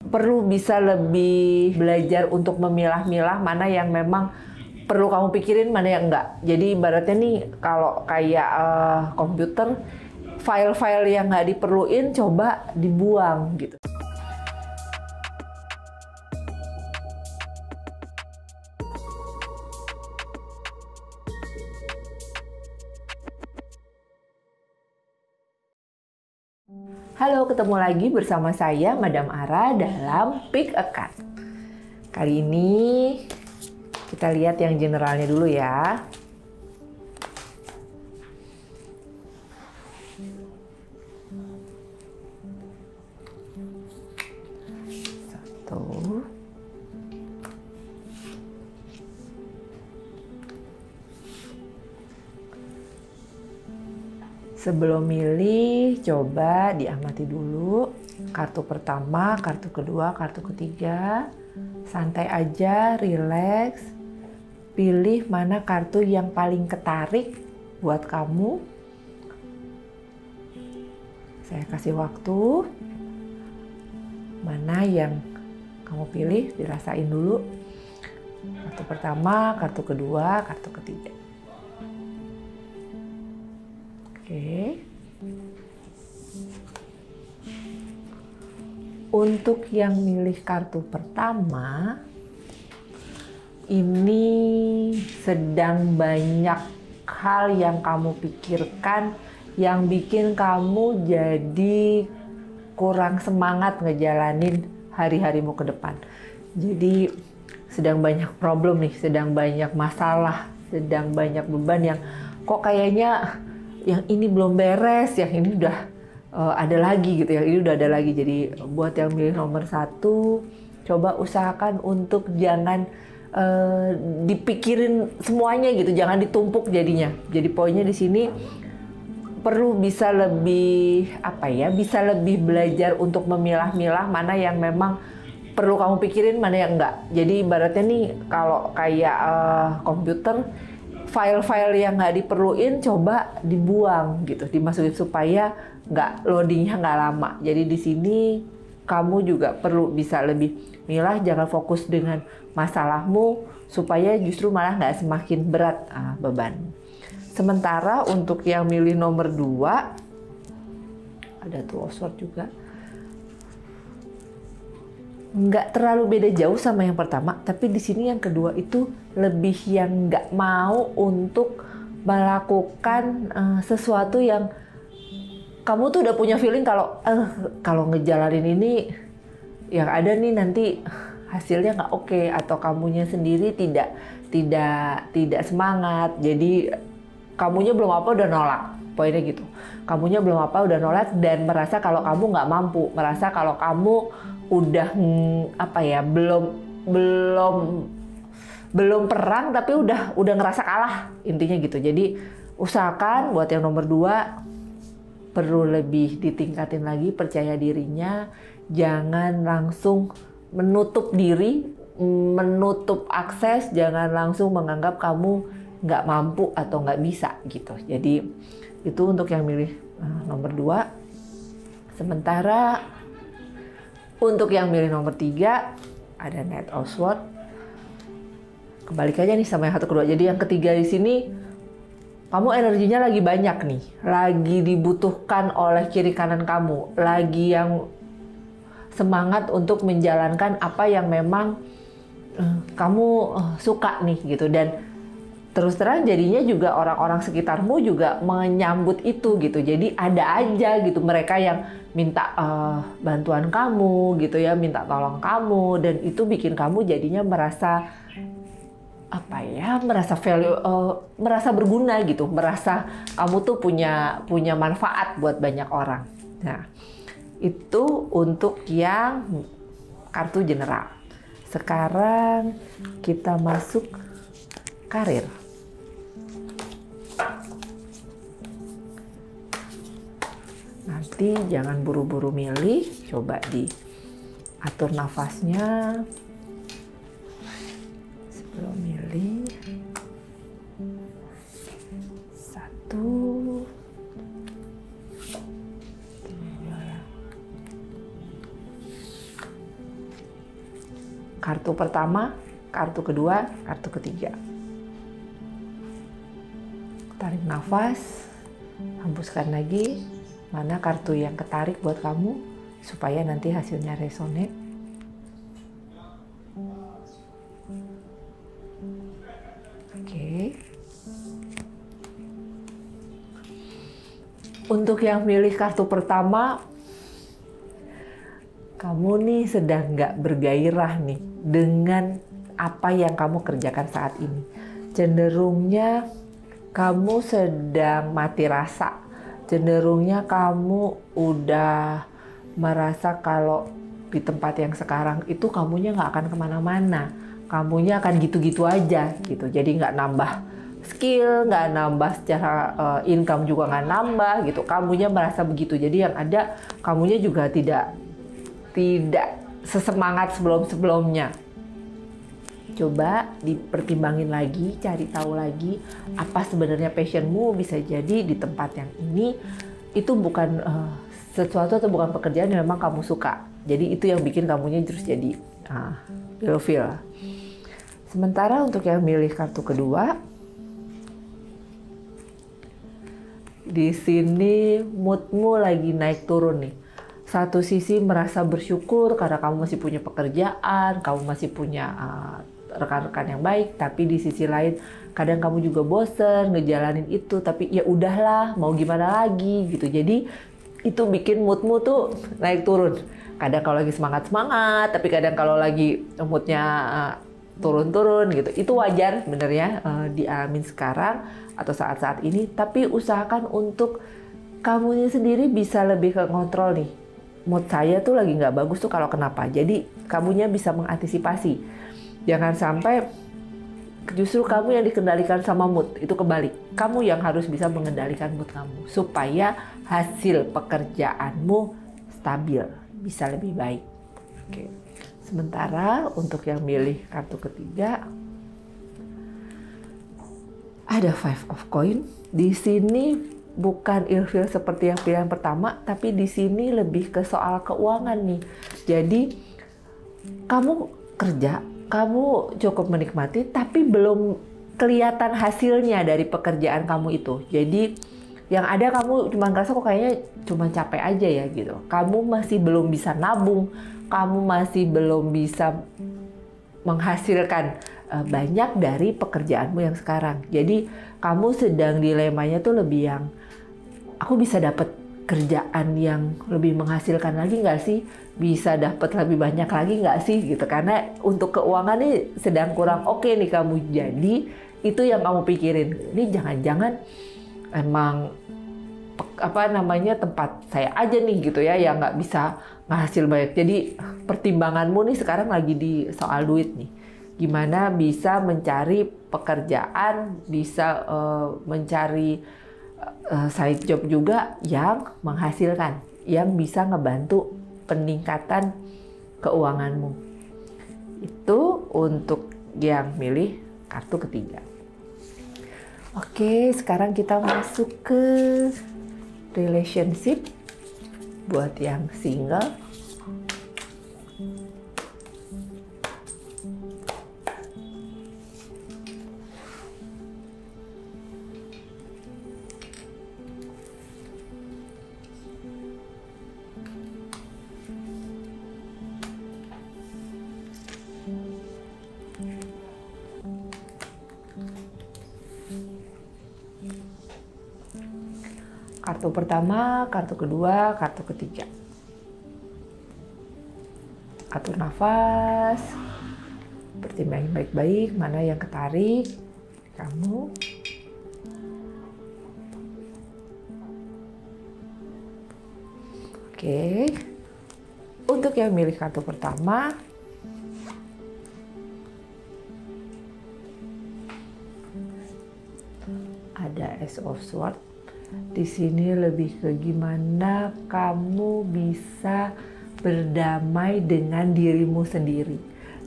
perlu bisa lebih belajar untuk memilah-milah mana yang memang perlu kamu pikirin, mana yang enggak. Jadi ibaratnya nih kalau kayak komputer, file-file yang nggak diperluin coba dibuang gitu. Halo, ketemu lagi bersama saya Madam Ara dalam Pick a Card. Kali ini kita lihat yang generalnya dulu ya. Satu. Sebelum milih, coba diamati dulu kartu pertama, kartu kedua, kartu ketiga. Santai aja, relax. Pilih mana kartu yang paling ketarik buat kamu. Saya kasih waktu. Mana yang kamu pilih, dirasain dulu. Kartu pertama, kartu kedua, kartu ketiga. Oke. Untuk yang milih kartu pertama, ini sedang banyak hal yang kamu pikirkan yang bikin kamu jadi kurang semangat ngejalanin hari-harimu ke depan. Jadi sedang banyak problem nih, sedang banyak masalah, sedang banyak beban yang kok kayaknya yang ini belum beres, yang ini udah ada lagi gitu, yang ini udah ada lagi. Jadi buat yang milih nomor 1, coba usahakan untuk jangan dipikirin semuanya gitu, jangan ditumpuk jadinya. Jadi poinnya di sini perlu bisa lebih bisa lebih belajar untuk memilah-milah mana yang memang perlu kamu pikirin, mana yang enggak. Jadi ibaratnya nih kalau kayak komputer, file-file yang nggak diperluin coba dibuang gitu, dimasukin supaya nggak loadingnya nggak lama. Jadi di sini kamu juga perlu bisa lebih milah, jangan fokus dengan masalahmu supaya justru malah nggak semakin berat beban. Sementara untuk yang milih nomor 2, ada Two of Swords juga. Nggak terlalu beda jauh sama yang pertama, tapi di sini yang kedua itu lebih yang nggak mau untuk melakukan sesuatu yang kamu tuh udah punya feeling kalau ngejalanin ini yang ada nih nanti hasilnya nggak oke, atau kamunya sendiri tidak semangat. Jadi kamunya belum apa udah nolak, poinnya gitu. Kamunya belum apa udah nolak dan merasa kalau kamu nggak mampu, merasa kalau kamu udah belum perang tapi udah ngerasa kalah, intinya gitu. Jadi usahakan buat yang nomor 2 perlu lebih ditingkatin lagi percaya dirinya, jangan langsung menutup diri, menutup akses, jangan langsung menganggap kamu nggak mampu atau nggak bisa gitu. Jadi itu untuk yang milih nomor 2. Sementara untuk yang milih nomor 3 ada Knight of Swords. Kebalikannya nih sama yang satu kedua. Jadi yang ketiga di sini kamu energinya lagi banyak nih, lagi dibutuhkan oleh kiri kanan kamu, lagi yang semangat untuk menjalankan apa yang memang kamu suka nih gitu. Dan terus terang jadinya juga orang-orang sekitarmu juga menyambut itu gitu. Jadi ada aja gitu mereka yang minta bantuan kamu gitu ya, minta tolong kamu, dan itu bikin kamu jadinya merasa merasa value, merasa berguna gitu, merasa kamu tuh punya manfaat buat banyak orang. Nah, itu untuk yang kartu general. Sekarang kita masuk karir. Nanti jangan buru-buru milih, coba diatur nafasnya sebelum milih. 1, 2, Kartu pertama, kartu kedua, kartu ketiga. Tarik nafas, hembuskan lagi. Mana kartu yang ketarik buat kamu supaya nanti hasilnya resonate. Oke. Untuk yang milih kartu pertama, kamu nih sedang nggak bergairah nih dengan apa yang kamu kerjakan saat ini. Cenderungnya kamu sedang mati rasa. Cenderungnya kamu udah merasa kalau di tempat yang sekarang itu kamunya nggak akan kemana-mana. Kamunya akan gitu-gitu aja gitu. Jadi nggak nambah skill, nggak nambah secara income juga nggak nambah gitu. Kamunya merasa begitu. Jadi yang ada kamunya juga tidak sesemangat sebelum-sebelumnya. Coba dipertimbangin lagi, cari tahu lagi apa sebenarnya passionmu. Bisa jadi di tempat yang ini itu bukan sesuatu atau bukan pekerjaan yang memang kamu suka. Jadi itu yang bikin kamunya terus jadi ilfeel. Sementara untuk yang milih kartu kedua, di sini moodmu lagi naik turun nih. Satu sisi merasa bersyukur karena kamu masih punya pekerjaan, kamu masih punya rekan-rekan yang baik, tapi di sisi lain kadang kamu juga bosen ngejalanin itu, tapi ya udahlah, mau gimana lagi gitu. Jadi itu bikin moodmu tuh naik turun. Kadang kalau lagi semangat, tapi kadang kalau lagi moodnya turun-turun gitu. Itu wajar sebenarnya dialamin sekarang atau saat-saat ini, tapi usahakan untuk kamunya sendiri bisa lebih ke kontrol nih. Mood saya tuh lagi nggak bagus tuh kalau kenapa. Jadi kamunya bisa mengantisipasi. Jangan sampai justru kamu yang dikendalikan sama mood, itu kebalik. Kamu yang harus bisa mengendalikan mood kamu supaya hasil pekerjaanmu stabil, bisa lebih baik. Oke. Sementara untuk yang milih kartu ketiga, ada Five of Coin. Di sini bukan ilfeel seperti yang pilihan pertama, tapi di sini lebih ke soal keuangan nih. Jadi kamu kerja, kamu cukup menikmati, tapi belum kelihatan hasilnya dari pekerjaan kamu itu. Jadi yang ada kamu cuma ngerasa kok kayaknya cuma capek aja ya gitu. Kamu masih belum bisa nabung, kamu masih belum bisa menghasilkan banyak dari pekerjaanmu yang sekarang. Jadi kamu sedang dilemanya tuh lebih yang, aku bisa dapat kerjaan yang lebih menghasilkan lagi nggak sih? Bisa dapat lebih banyak lagi nggak sih? Gitu. Karena untuk keuangan nih sedang kurang oke nih kamu. Jadi itu yang kamu pikirin. Ini jangan-jangan emang tempat saya aja nih gitu ya yang nggak bisa ngehasil banyak. Jadi pertimbanganmu nih sekarang lagi di soal duit nih. Gimana bisa mencari pekerjaan, bisa mencari side job juga yang menghasilkan, yang bisa ngebantu peningkatan keuanganmu. Itu untuk yang milih kartu ketiga. Oke, sekarang kita masuk ke relationship buat yang single. Kartu pertama, kartu kedua, kartu ketiga. Atur nafas, pertimbangin baik-baik mana yang ketarik kamu. Oke, untuk yang milih kartu pertama, ada Ace of Swords. Di sini lebih ke gimana kamu bisa berdamai dengan dirimu sendiri.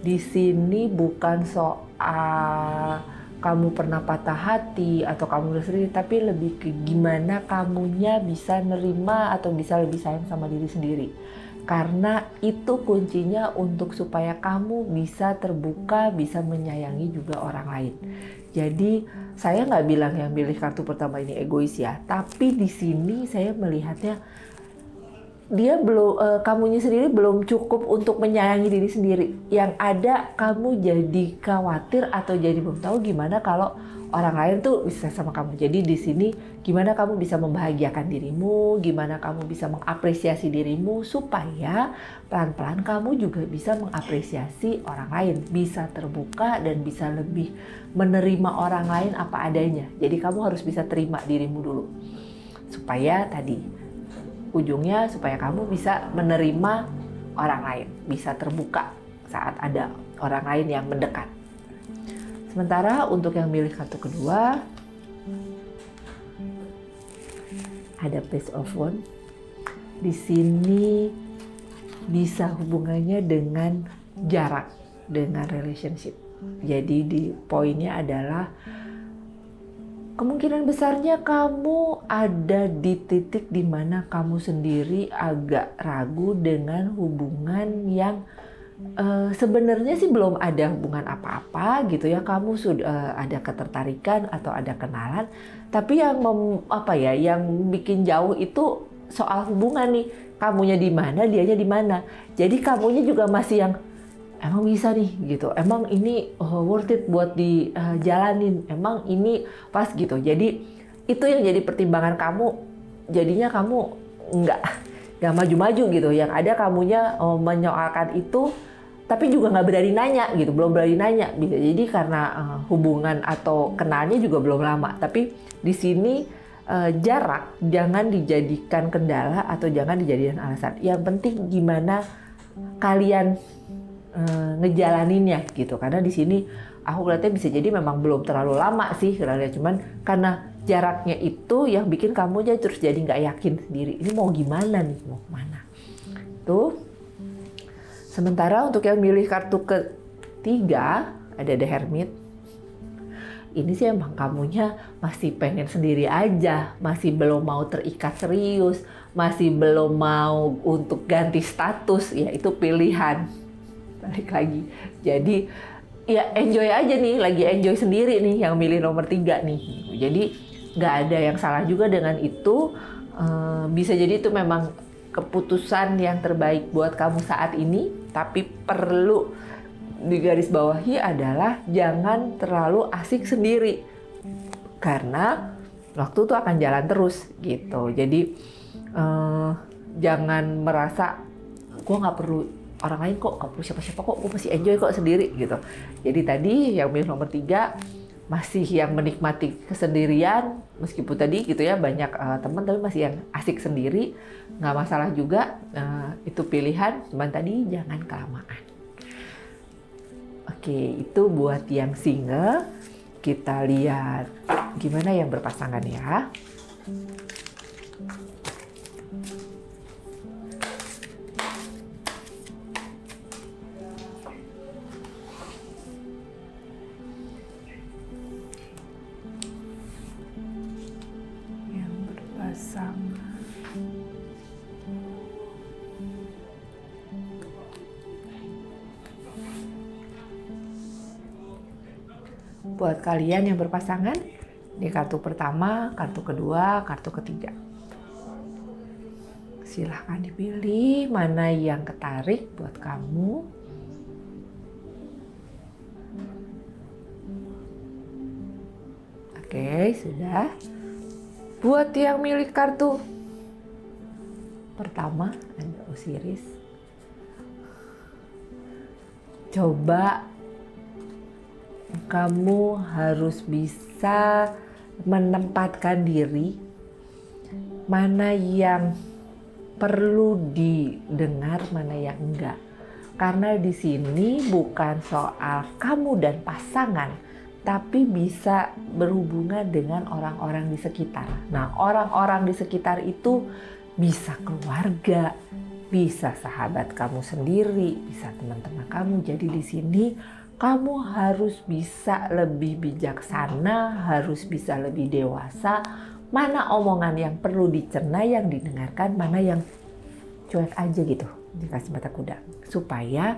Di sini bukan soal kamu pernah patah hati atau kamu sendiri, tapi lebih ke gimana kamunya bisa nerima atau bisa lebih sayang sama diri sendiri. Karena itu kuncinya untuk supaya kamu bisa terbuka, bisa menyayangi juga orang lain. Jadi saya nggak bilang yang milih kartu pertama ini egois ya, tapi di sini saya melihatnya dia belum, kamunya sendiri belum cukup untuk menyayangi diri sendiri. Yang ada kamu jadi khawatir atau jadi belum tahu gimana kalau orang lain tuh bisa sama kamu. Jadi di sini gimana kamu bisa membahagiakan dirimu, gimana kamu bisa mengapresiasi dirimu supaya pelan-pelan kamu juga bisa mengapresiasi orang lain, bisa terbuka dan bisa lebih menerima orang lain apa adanya. Jadi kamu harus bisa terima dirimu dulu. Supaya tadi ujungnya supaya kamu bisa menerima orang lain, bisa terbuka saat ada orang lain yang mendekat. Sementara untuk yang milih kartu kedua, ada Page of Wands. Di sini bisa hubungannya dengan jarak, dengan relationship. Jadi di poinnya adalah kemungkinan besarnya kamu ada di titik di mana kamu sendiri agak ragu dengan hubungan yang sebenarnya sih belum ada hubungan apa-apa gitu ya, kamu sudah ada ketertarikan atau ada kenalan, tapi yang yang bikin jauh itu soal hubungan nih, kamunya di mana, dianya di mana. Jadi kamunya juga masih yang emang bisa nih gitu, emang ini worth it buat dijalanin, emang ini pas gitu. Jadi itu yang jadi pertimbangan kamu, jadinya kamu nggak maju-maju gitu. Yang ada kamunya menyoalkan itu, tapi juga nggak berani nanya gitu, belum berani nanya. Bisa jadi karena hubungan atau kenalnya juga belum lama. Tapi di sini jarak jangan dijadikan kendala atau jangan dijadikan alasan. Yang penting gimana kalian ngejalaninnya gitu. Karena di sini aku lihatnya bisa jadi memang belum terlalu lama sih, cuman karena jaraknya itu yang bikin kamu terus jadi nggak yakin sendiri. Ini mau gimana nih, mau kemana? Tuh. Sementara untuk yang milih kartu ketiga, ada The Hermit. Ini sih emang kamunya masih pengen sendiri aja, masih belum mau terikat serius, masih belum mau untuk ganti status, ya itu pilihan. Balik lagi. Jadi ya enjoy aja nih, lagi enjoy sendiri nih yang milih nomor 3 nih. Jadi nggak ada yang salah juga dengan itu. Bisa jadi itu memang keputusan yang terbaik buat kamu saat ini, tapi perlu digarisbawahi adalah jangan terlalu asik sendiri, karena waktu itu akan jalan terus gitu. Jadi jangan merasa gue nggak perlu orang lain kok, nggak perlu siapa-siapa kok, gue masih enjoy kok sendiri gitu. Jadi tadi yang milih nomor 3 masih yang menikmati kesendirian, meskipun tadi gitu ya banyak teman, tapi masih yang asik sendiri, nggak masalah juga, itu pilihan, cuman tadi jangan kelamaan. Oke, itu buat yang single. Kita lihat gimana yang berpasangan ya. Buat kalian yang berpasangan, di kartu pertama, kartu kedua, kartu ketiga. Silahkan dipilih mana yang ketarik buat kamu. Oke, sudah. Buat yang milih kartu pertama, ada Osiris. Coba kamu harus bisa menempatkan diri mana yang perlu didengar, mana yang enggak. Karena di sini bukan soal kamu dan pasangan, tapi bisa berhubungan dengan orang-orang di sekitar. Nah, orang-orang di sekitar itu bisa keluarga, bisa sahabat kamu sendiri, bisa teman-teman kamu. Jadi di sini kamu harus bisa lebih bijaksana, harus bisa lebih dewasa. Mana omongan yang perlu dicerna, yang didengarkan, mana yang cuek aja gitu, dikasih mata kuda. Supaya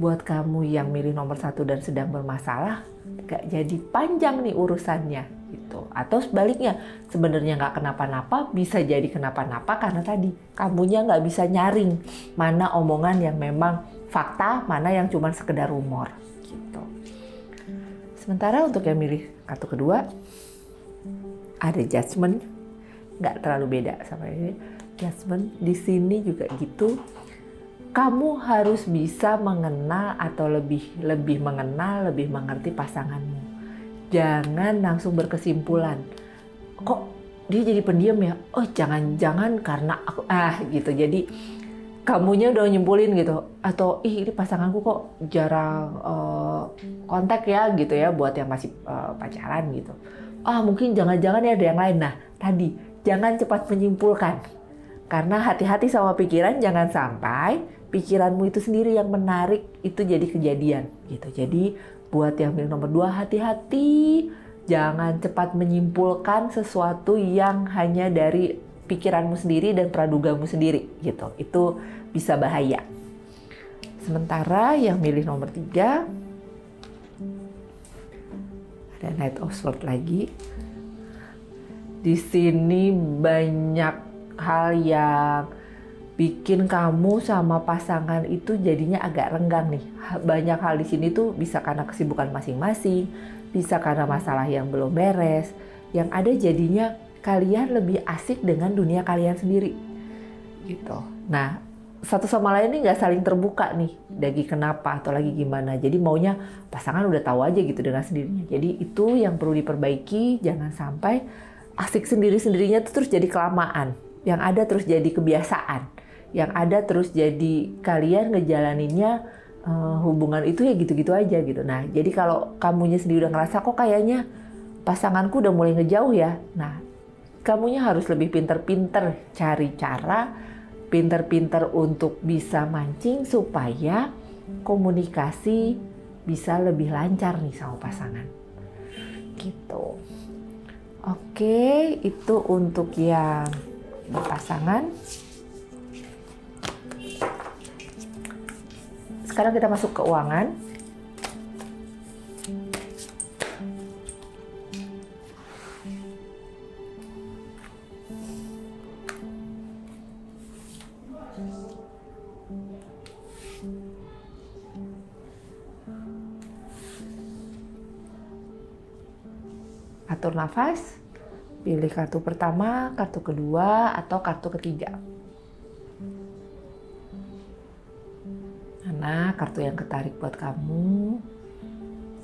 buat kamu yang milih nomor 1 dan sedang bermasalah, gak jadi panjang nih urusannya gitu. Atau sebaliknya, sebenarnya nggak kenapa-napa, bisa jadi kenapa-napa karena tadi kamunya nggak bisa nyaring mana omongan yang memang fakta, mana yang cuma sekedar rumor gitu. Sementara untuk yang milih kartu kedua, ada Judgment, nggak terlalu beda sama ini. Judgment di sini juga gitu. Kamu harus bisa mengenal atau lebih mengenal, lebih mengerti pasanganmu. Jangan langsung berkesimpulan. Kok dia jadi pendiam ya? Oh, jangan-jangan karena aku gitu. Jadi kamunya udah nyimpulin gitu. Atau ini pasanganku kok jarang kontak ya gitu ya, buat yang masih pacaran gitu. Mungkin jangan-jangan ya ada yang lain. Nah, tadi jangan cepat menyimpulkan. Karena hati-hati sama pikiran, jangan sampai pikiranmu itu sendiri yang menarik itu jadi kejadian gitu. Jadi buat yang milih nomor 2, hati-hati, jangan cepat menyimpulkan sesuatu yang hanya dari pikiranmu sendiri dan pradugamu sendiri gitu. Itu bisa bahaya. Sementara yang milih nomor 3, ada Knight of Swords lagi. Di sini banyak hal yang bikin kamu sama pasangan itu jadinya agak renggang nih. Banyak hal di sini tuh bisa karena kesibukan masing-masing, bisa karena masalah yang belum beres. Yang ada jadinya kalian lebih asik dengan dunia kalian sendiri, gitu. Nah, satu sama lain ini nggak saling terbuka nih, lagi kenapa atau lagi gimana. Jadi maunya pasangan udah tahu aja gitu dengan sendirinya. Jadi itu yang perlu diperbaiki, jangan sampai asik sendiri-sendirinya tuh terus jadi kelamaan. Yang ada terus jadi kebiasaan. Yang ada terus jadi kalian ngejalaninnya hubungan itu ya gitu-gitu aja gitu. Nah, jadi kalau kamunya sendiri udah ngerasa kok kayaknya pasanganku udah mulai ngejauh ya. Nah, kamunya harus lebih pinter-pinter cari cara, pinter-pinter untuk bisa mancing supaya komunikasi bisa lebih lancar nih sama pasangan. Gitu. Oke, itu untuk yang berpasangan. Sekarang kita masuk keuangan. Atur nafas, pilih kartu pertama, kartu kedua, atau kartu ketiga. Mana kartu yang ketarik buat kamu?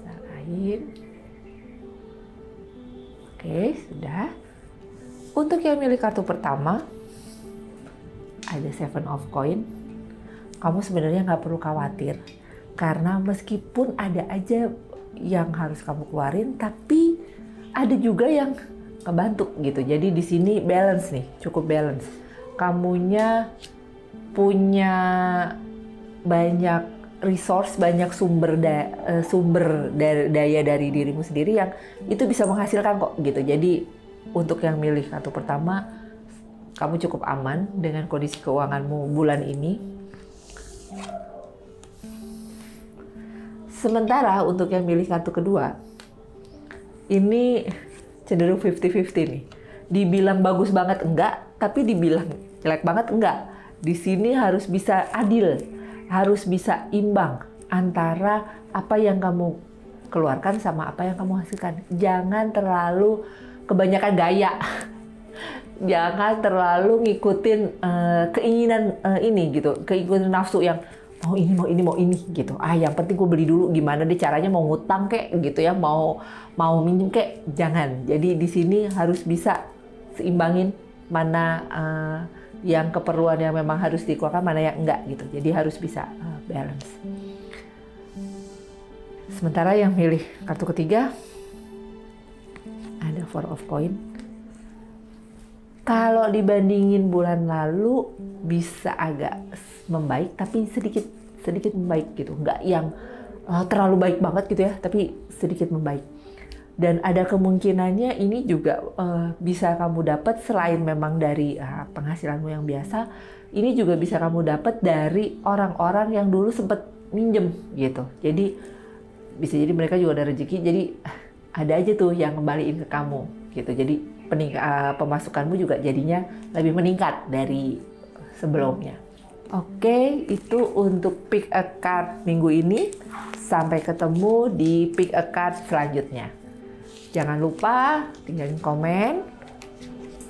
Sarahin. Oke, sudah. Untuk yang milih kartu pertama, ada Seven of Coin. Kamu sebenarnya nggak perlu khawatir. Karena meskipun ada aja yang harus kamu keluarin, tapi ada juga yang ngebantu gitu. Jadi di sini balance nih, cukup balance. Kamunya punya banyak resource, banyak sumber daya dari dirimu sendiri yang itu bisa menghasilkan kok gitu. Jadi untuk yang milih kartu pertama, kamu cukup aman dengan kondisi keuanganmu bulan ini. Sementara untuk yang milih kartu kedua, ini cenderung 50-50 nih. Dibilang bagus banget enggak, tapi dibilang jelek banget enggak. Di sini harus bisa adil, harus bisa imbang antara apa yang kamu keluarkan sama apa yang kamu hasilkan. Jangan terlalu kebanyakan gaya. Jangan terlalu ngikutin keinginan ini gitu, keinginan nafsu yang mau ini gitu. Yang penting gue beli dulu, gimana deh caranya, mau ngutang kek gitu ya, mau minjem kek, jangan. Jadi di sini harus bisa seimbangin mana yang keperluan yang memang harus dikeluarkan, mana yang enggak gitu. Jadi harus bisa balance. Sementara yang milih kartu ketiga ada Four of Coin. Kalau dibandingin bulan lalu bisa agak membaik, tapi sedikit membaik gitu. Nggak yang terlalu baik banget gitu ya, tapi sedikit membaik. Dan ada kemungkinannya ini juga bisa kamu dapat selain memang dari penghasilanmu yang biasa, ini juga bisa kamu dapat dari orang-orang yang dulu sempat minjem gitu. Jadi bisa jadi mereka juga ada rezeki, jadi ada aja tuh yang kembaliin ke kamu gitu. Jadi pemasukanmu juga jadinya lebih meningkat dari sebelumnya. Oke, itu untuk pick a card minggu ini. Sampai ketemu di pick a card selanjutnya. Jangan lupa tinggalin komen,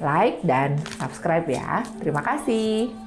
like, dan subscribe ya. Terima kasih.